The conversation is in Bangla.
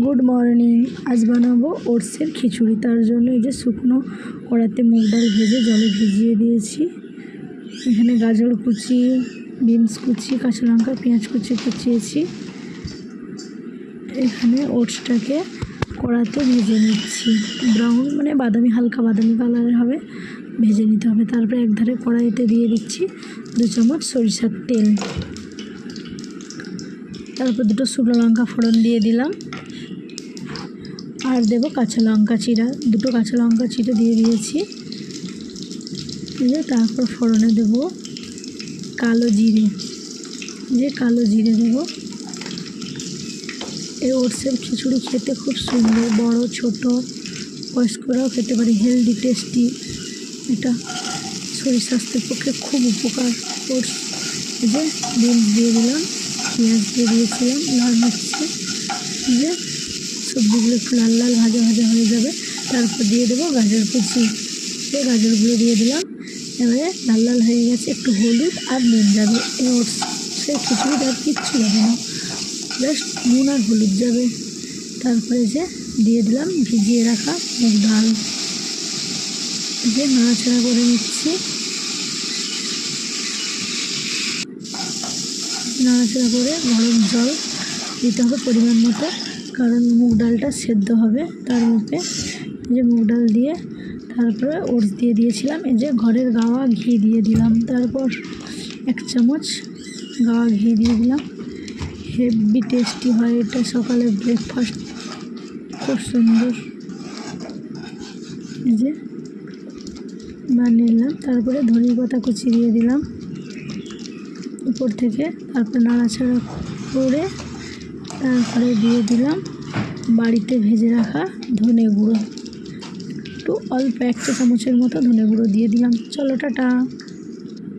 Good morning. আজ বানাবো ওটসের খিচুড়ি। তার জন্য এই যে শুকনো কড়াতে মুগ ডাল ভেজে জলে ভিজিয়ে দিয়েছি। এখানে গাজর কুচি, বিনস কুচি, কাঁচা লঙ্কা, পেঁয়াজ কুচি কুচিয়েছি। এখানে ওটসটাকে কড়াতে ভেজে নিচ্ছি। ব্রাউন মানে বাদামি, হালকা বাদামি কালারের হবে, ভেজে নিতে হবে। তারপরে একধারে কড়াইতে দিয়ে দিচ্ছি 2 চামচ সরিষার তেল। তারপর 2টো শুকনো লঙ্কা ফোড়ন দিয়ে দিলাম, আর দেবো কাঁচা লঙ্কা চিরা। 2টো কাঁচা লঙ্কা চিরা দিয়ে দিয়েছি। তারপর ফোড়নে দেবো কালো জিরে, কালো জিরে দেবো। এই ওটসের খিচুড়ি খেতে খুব সুন্দর, বড় ছোট বয়স্করাও খেতে পারে, হেলদি টেস্টি। এটা শরীর স্বাস্থ্যের পক্ষে খুব উপকার। ওটস বিনস দিয়ে দিলাম, পেঁয়াজ দিয়ে দিয়েছিলাম, লাল মির্চি দিয়ে সবজিগুলো একটু লাল লাল ভাজা ভাজা হয়ে যাবে। তারপর দিয়ে দেবো গাজর কুচি, গাজরগুলো দিয়ে দিলাম। এবারে লাল লাল হয়ে গেছে, একটু হলুদ আর নুন যাবে। এই ওটসের খিচুড়িটা আর কিচ্ছু যাবে না, জাস্ট নুন আর হলুদ যাবে। তারপরে দিয়ে দিলাম ভিজিয়ে রাখা মুগ ডাল, নাড়াচাড়া করে নিচ্ছি। নাড়াচাড়া করে গরম জল দিতে হবে পরিমাণ মতো, কারণ মুগ ডালটা সেদ্ধ হবে তার মধ্যে। মুগ ডাল দিয়ে তারপরে ওটস দিয়ে দিয়েছিলাম। ঘরের গাওয়া ঘি দিয়ে দিলাম। তারপর 1 চামচ গাওয়া ঘি দিয়ে দিলাম। হেভি টেস্টি হয় এটা, সকালে ব্রেকফাস্ট খুব সুন্দর। বানিয়ে নিলাম। তারপরে ধনিয়া পাতা কুচি দিয়ে দিলাম উপর থেকে। তারপর নাড়াচাড়া করে তারপরে দিয়ে দিলাম বাড়িতে ভেজে রাখা ধনে গুঁড়ো, একটু অল্প 1 চা চামচের মতো ধনে গুঁড়ো দিয়ে দিলাম। চলো টাটা।